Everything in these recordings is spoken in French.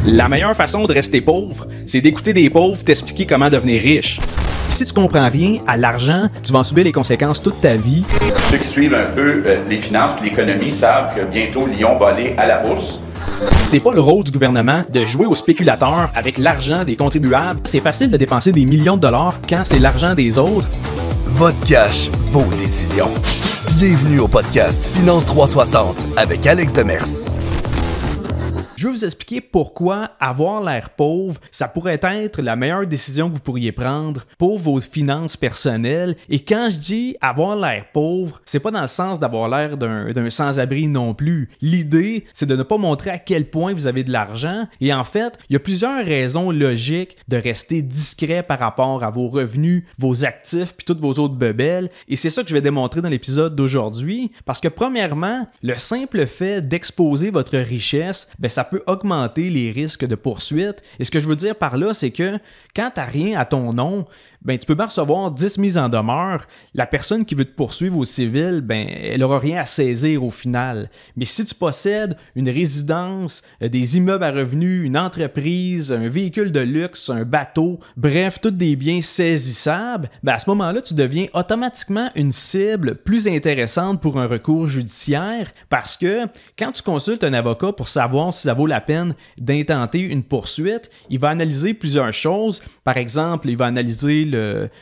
La meilleure façon de rester pauvre, c'est d'écouter des pauvres t'expliquer comment devenir riche. Si tu comprends rien à l'argent, tu vas en subir les conséquences toute ta vie. Ceux qui suivent un peu les finances et l'économie savent que bientôt Lyon va aller à la bourse. C'est pas le rôle du gouvernement de jouer aux spéculateurs avec l'argent des contribuables. C'est facile de dépenser des millions de dollars quand c'est l'argent des autres. Votre cash, vos décisions. Bienvenue au podcast Finance 360 avec Alex Demers. Je vais vous expliquer pourquoi avoir l'air pauvre, ça pourrait être la meilleure décision que vous pourriez prendre pour vos finances personnelles. Et quand je dis avoir l'air pauvre, c'est pas dans le sens d'avoir l'air d'un sans-abri non plus. L'idée, c'est de ne pas montrer à quel point vous avez de l'argent. Et en fait, il y a plusieurs raisons logiques de rester discret par rapport à vos revenus, vos actifs, puis toutes vos autres bebelles. Et c'est ça que je vais démontrer dans l'épisode d'aujourd'hui. Parce que premièrement, le simple fait d'exposer votre richesse, ça peut augmenter les risques de poursuite. Et ce que je veux dire par là, c'est que quand tu n'as rien à ton nom, tu peux bien recevoir 10 mises en demeure. La personne qui veut te poursuivre au civil, elle n'aura rien à saisir au final. Mais si tu possèdes une résidence, des immeubles à revenus, une entreprise, un véhicule de luxe, un bateau, bref, tous des biens saisissables, à ce moment-là, tu deviens automatiquement une cible plus intéressante pour un recours judiciaire parce que quand tu consultes un avocat pour savoir si ça vaut la peine d'intenter une poursuite, il va analyser plusieurs choses. Par exemple, il va analyser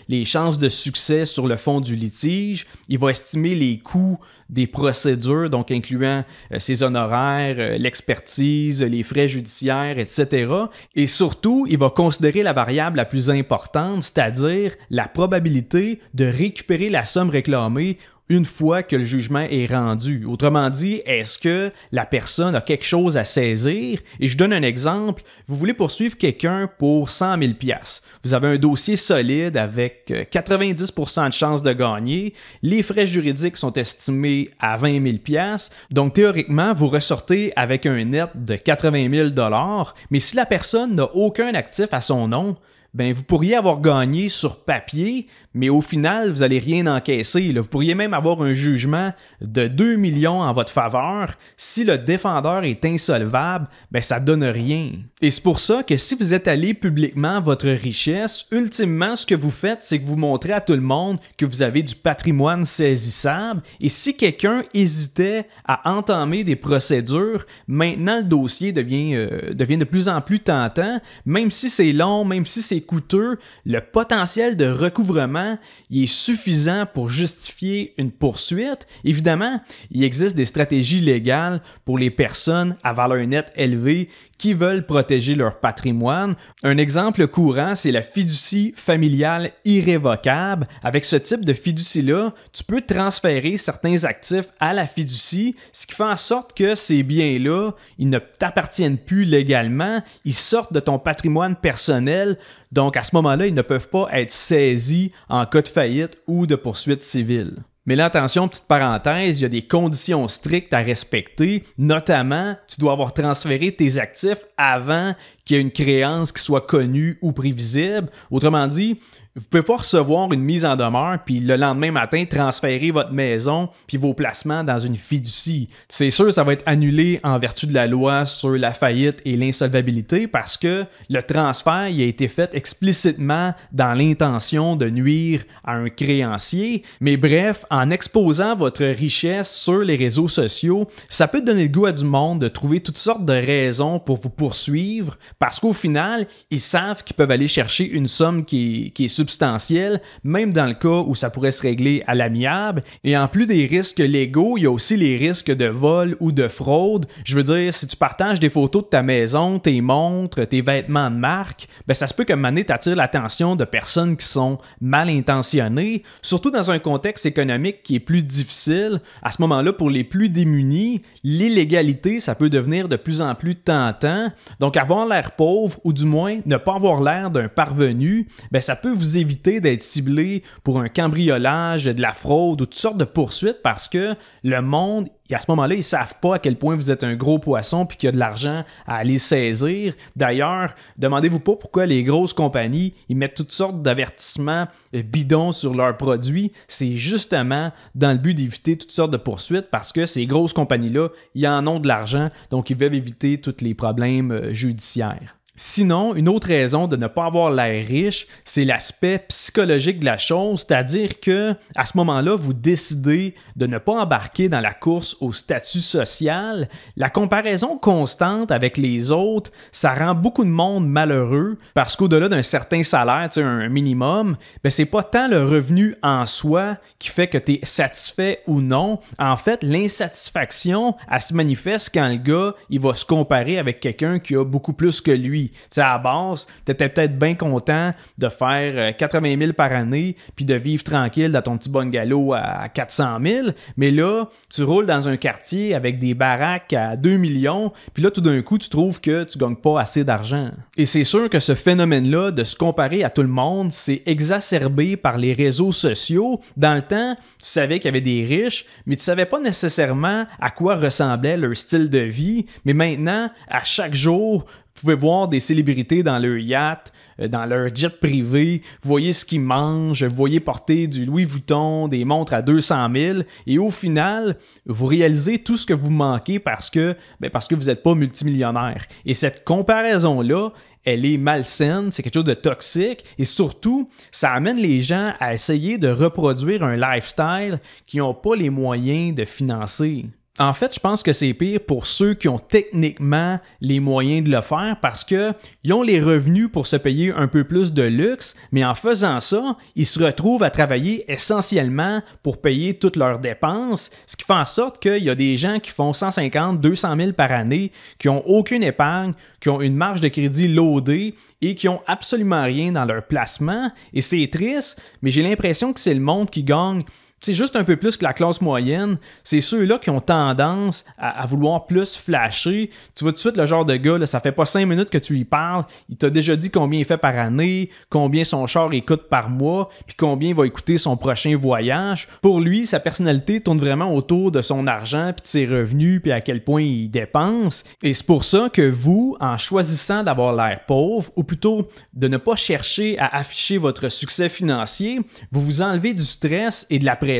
les chances de succès sur le fond du litige. Il va estimer les coûts des procédures, donc incluant ses honoraires, l'expertise, les frais judiciaires, etc. Et surtout, il va considérer la variable la plus importante, c'est-à-dire la probabilité de récupérer la somme réclamée une fois que le jugement est rendu. Autrement dit, est-ce que la personne a quelque chose à saisir? Et je donne un exemple. Vous voulez poursuivre quelqu'un pour 100 000 $. Vous avez un dossier solide avec 90% de chances de gagner. Les frais juridiques sont estimés à 20 000 $. Donc, théoriquement, vous ressortez avec un net de 80 000 $. Mais si la personne n'a aucun actif à son nom, vous pourriez avoir gagné sur papier, mais au final, vous n'allez rien encaisser. Vous pourriez même avoir un jugement de 2 millions en votre faveur. Si le défendeur est insolvable, ça ne donne rien. Et c'est pour ça que si vous étalez publiquement votre richesse, ultimement, ce que vous faites, c'est que vous montrez à tout le monde que vous avez du patrimoine saisissable. Et si quelqu'un hésitait à entamer des procédures, maintenant le dossier devient de plus en plus tentant. Même si c'est long, même si c'est coûteux, le potentiel de recouvrement il est suffisant pour justifier une poursuite. Évidemment, il existe des stratégies légales pour les personnes à valeur nette élevée qui veulent protéger leur patrimoine. Un exemple courant, c'est la fiducie familiale irrévocable. Avec ce type de fiducie-là, tu peux transférer certains actifs à la fiducie, ce qui fait en sorte que ces biens-là, ils ne t'appartiennent plus légalement, ils sortent de ton patrimoine personnel. Donc, à ce moment-là, ils ne peuvent pas être saisis en cas de faillite ou de poursuite civile. Mais là, attention, petite parenthèse, il y a des conditions strictes à respecter. Notamment, tu dois avoir transféré tes actifs avant qu'il y ait une créance qui soit connue ou prévisible. Autrement dit, vous ne pouvez pas recevoir une mise en demeure puis le lendemain matin transférer votre maison puis vos placements dans une fiducie. C'est sûr, ça va être annulé en vertu de la loi sur la faillite et l'insolvabilité parce que le transfert il a été fait explicitement dans l'intention de nuire à un créancier. Mais bref, en exposant votre richesse sur les réseaux sociaux, ça peut donner le goût à du monde de trouver toutes sortes de raisons pour vous poursuivre parce qu'au final, ils savent qu'ils peuvent aller chercher une somme qui est substantielle, même dans le cas où ça pourrait se régler à l'amiable. Et en plus des risques légaux, il y a aussi les risques de vol ou de fraude. Je veux dire, si tu partages des photos de ta maison, tes montres, tes vêtements de marque, ça se peut que maintenant tu attires l'attention de personnes qui sont mal intentionnées, surtout dans un contexte économique qui est plus difficile. À ce moment-là, pour les plus démunis, l'illégalité, ça peut devenir de plus en plus tentant. Donc, avoir l'air pauvre, ou du moins ne pas avoir l'air d'un parvenu, ça peut vous éviter d'être ciblé pour un cambriolage, de la fraude ou toutes sortes de poursuites parce que le monde Et à ce moment-là, ils ne savent pas à quel point vous êtes un gros poisson puis qu'il y a de l'argent à aller saisir. D'ailleurs, demandez-vous pas pourquoi les grosses compagnies ils mettent toutes sortes d'avertissements bidons sur leurs produits. C'est justement dans le but d'éviter toutes sortes de poursuites parce que ces grosses compagnies-là, ils en ont de l'argent, donc ils veulent éviter tous les problèmes judiciaires. Sinon, une autre raison de ne pas avoir l'air riche, c'est l'aspect psychologique de la chose, c'est-à-dire que à ce moment-là, vous décidez de ne pas embarquer dans la course au statut social. La comparaison constante avec les autres, ça rend beaucoup de monde malheureux parce qu'au-delà d'un certain salaire, un minimum, c'est pas tant le revenu en soi qui fait que tu es satisfait ou non. En fait, l'insatisfaction, elle se manifeste quand le gars, il va se comparer avec quelqu'un qui a beaucoup plus que lui. À la base, tu étais peut-être bien content de faire 80 000 par année puis de vivre tranquille dans ton petit bungalow à 400 000, mais là, tu roules dans un quartier avec des baraques à 2 millions, puis là, tout d'un coup, tu trouves que tu gagnes pas assez d'argent. Et c'est sûr que ce phénomène-là de se comparer à tout le monde, c'est exacerbé par les réseaux sociaux. Dans le temps, tu savais qu'il y avait des riches, mais tu savais pas nécessairement à quoi ressemblait leur style de vie, mais maintenant, à chaque jour, vous pouvez voir des célébrités dans leur yacht, dans leur jet privé, vous voyez ce qu'ils mangent, vous voyez porter du Louis Vuitton, des montres à 200 000, et au final, vous réalisez tout ce que vous manquez parce que vous n'êtes pas multimillionnaire. Et cette comparaison-là, elle est malsaine, c'est quelque chose de toxique, et surtout, ça amène les gens à essayer de reproduire un lifestyle qu'ils n'ont pas les moyens de financer. En fait, je pense que c'est pire pour ceux qui ont techniquement les moyens de le faire parce qu'ils ont les revenus pour se payer un peu plus de luxe, mais en faisant ça, ils se retrouvent à travailler essentiellement pour payer toutes leurs dépenses, ce qui fait en sorte qu'il y a des gens qui font 150, 200 000 par année, qui n'ont aucune épargne, qui ont une marge de crédit loadée et qui n'ont absolument rien dans leur placement. Et c'est triste, mais j'ai l'impression que c'est le monde qui gagne c'est juste un peu plus que la classe moyenne. C'est ceux-là qui ont tendance à vouloir plus flasher. Tu vois tout de suite le genre de gars, là, ça fait pas 5 minutes que tu lui parles. Il t'a déjà dit combien il fait par année, combien son char il coûte par mois, puis combien il va coûter son prochain voyage. Pour lui, sa personnalité tourne vraiment autour de son argent, puis de ses revenus, puis à quel point il dépense. Et c'est pour ça que vous, en choisissant d'avoir l'air pauvre, ou plutôt de ne pas chercher à afficher votre succès financier, vous vous enlevez du stress et de la pression.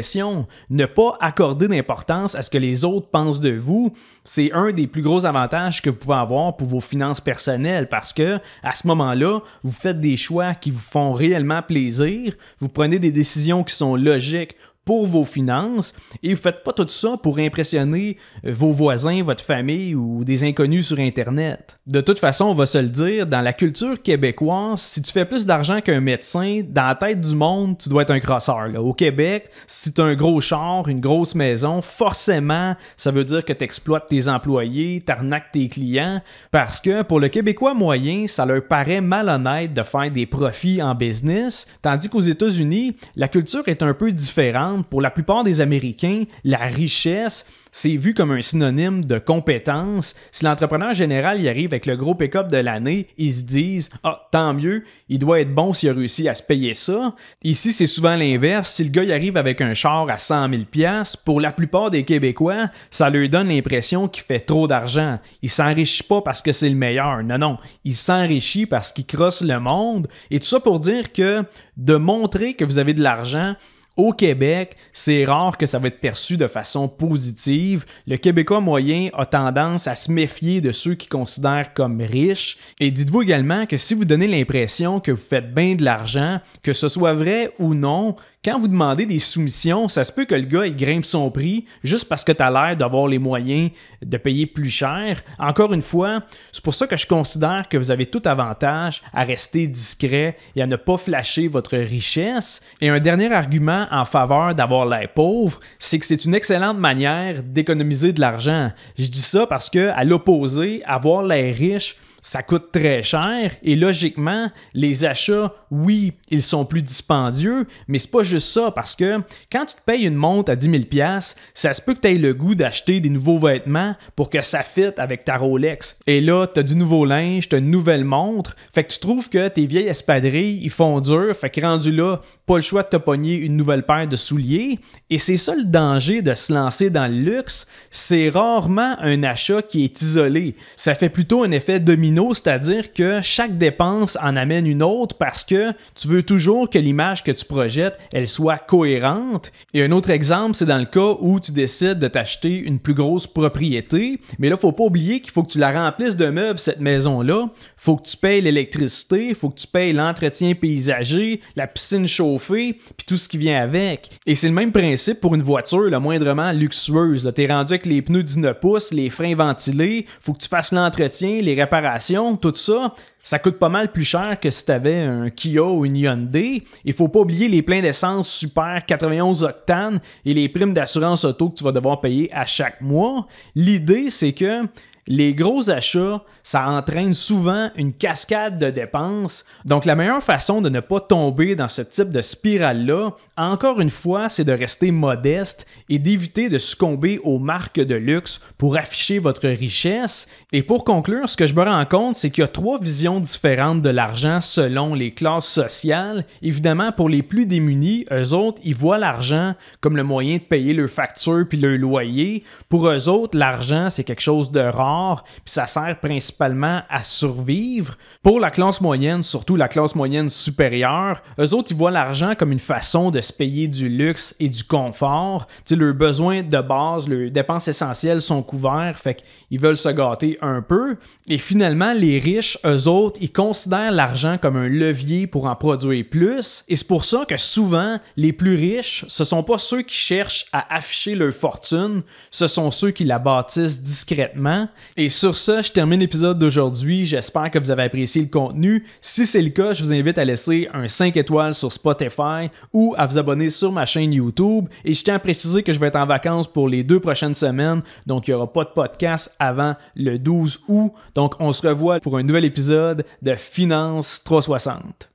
Ne pas accorder d'importance à ce que les autres pensent de vous, c'est un des plus gros avantages que vous pouvez avoir pour vos finances personnelles parce que à ce moment-là, vous faites des choix qui vous font réellement plaisir, vous prenez des décisions qui sont logiques pour vos finances et vous ne faites pas tout ça pour impressionner vos voisins, votre famille ou des inconnus sur Internet. De toute façon, on va se le dire, dans la culture québécoise, si tu fais plus d'argent qu'un médecin, dans la tête du monde, tu dois être un crosseur. Là. Au Québec, si tu as un gros char, une grosse maison, forcément, ça veut dire que tu exploites tes employés, tu arnaques tes clients, parce que pour le Québécois moyen, ça leur paraît malhonnête de faire des profits en business, tandis qu'aux États-Unis, la culture est un peu différente. Pour la plupart des Américains, la richesse, c'est vu comme un synonyme de compétence. Si l'entrepreneur général y arrive avec le gros pick-up de l'année, ils se disent « Ah, tant mieux, il doit être bon s'il a réussi à se payer ça. » Ici, c'est souvent l'inverse. Si le gars y arrive avec un char à 100 000 $, pour la plupart des Québécois, ça leur donne l'impression qu'il fait trop d'argent. Il s'enrichit pas parce que c'est le meilleur. Non. Il s'enrichit parce qu'il crosse le monde. Et tout ça pour dire que de montrer que vous avez de l'argent, au Québec, c'est rare que ça va être perçu de façon positive. Le Québécois moyen a tendance à se méfier de ceux qui considèrent comme riches. Et dites-vous également que si vous donnez l'impression que vous faites bien de l'argent, que ce soit vrai ou non, quand vous demandez des soumissions, ça se peut que le gars il grimpe son prix juste parce que tu as l'air d'avoir les moyens de payer plus cher. Encore une fois, c'est pour ça que je considère que vous avez tout avantage à rester discret et à ne pas flasher votre richesse. Et un dernier argument en faveur d'avoir l'air pauvre, c'est que c'est une excellente manière d'économiser de l'argent. Je dis ça parce que, à l'opposé, avoir l'air riche, ça coûte très cher et logiquement, les achats, oui, ils sont plus dispendieux, mais c'est pas juste ça parce que quand tu te payes une montre à 10 000 $, ça se peut que tu aies le goût d'acheter des nouveaux vêtements pour que ça fitte avec ta Rolex. Et là, tu as du nouveau linge, tu as une nouvelle montre, fait que tu trouves que tes vieilles espadrilles, ils font dur, fait que rendu là, pas le choix de te pogner une nouvelle paire de souliers. Et c'est ça le danger de se lancer dans le luxe, c'est rarement un achat qui est isolé. Ça fait plutôt un effet domino, c'est-à-dire que chaque dépense en amène une autre parce que tu veux toujours que l'image que tu projettes, elle soit cohérente. Et un autre exemple, c'est dans le cas où tu décides de t'acheter une plus grosse propriété, mais là, faut pas oublier qu'il faut que tu la remplisses de meubles, cette maison-là. Faut que tu payes l'électricité, faut que tu payes l'entretien paysager, la piscine chauffée, puis tout ce qui vient avec. Et c'est le même principe pour une voiture le moindrement luxueuse. T'es rendu avec les pneus 19 pouces, les freins ventilés, faut que tu fasses l'entretien, les réparations, tout ça. Ça coûte pas mal plus cher que si tu avais un Kia ou une Hyundai. Il faut pas oublier les pleins d'essence super 91 octanes et les primes d'assurance auto que tu vas devoir payer à chaque mois. L'idée, c'est que les gros achats, ça entraîne souvent une cascade de dépenses. Donc, la meilleure façon de ne pas tomber dans ce type de spirale-là, encore une fois, c'est de rester modeste et d'éviter de succomber aux marques de luxe pour afficher votre richesse. Et pour conclure, ce que je me rends compte, c'est qu'il y a 3 visions différentes de l'argent selon les classes sociales. Évidemment, pour les plus démunis, eux autres, ils voient l'argent comme le moyen de payer leurs factures puis leur loyer. Pour eux autres, l'argent, c'est quelque chose de rare. Puis ça sert principalement à survivre. Pour la classe moyenne, surtout la classe moyenne supérieure, eux autres, ils voient l'argent comme une façon de se payer du luxe et du confort. Tu sais, leurs besoins de base, leurs dépenses essentielles sont couverts, fait qu'ils veulent se gâter un peu. Et finalement, les riches, eux autres, ils considèrent l'argent comme un levier pour en produire plus. Et c'est pour ça que souvent, les plus riches, ce sont pas ceux qui cherchent à afficher leur fortune, ce sont ceux qui la bâtissent discrètement. Et sur ça, je termine l'épisode d'aujourd'hui. J'espère que vous avez apprécié le contenu. Si c'est le cas, je vous invite à laisser un 5 étoiles sur Spotify ou à vous abonner sur ma chaîne YouTube. Et je tiens à préciser que je vais être en vacances pour les 2 prochaines semaines. Donc, il n'y aura pas de podcast avant le 12 août. Donc, on se revoit pour un nouvel épisode de Finance 360.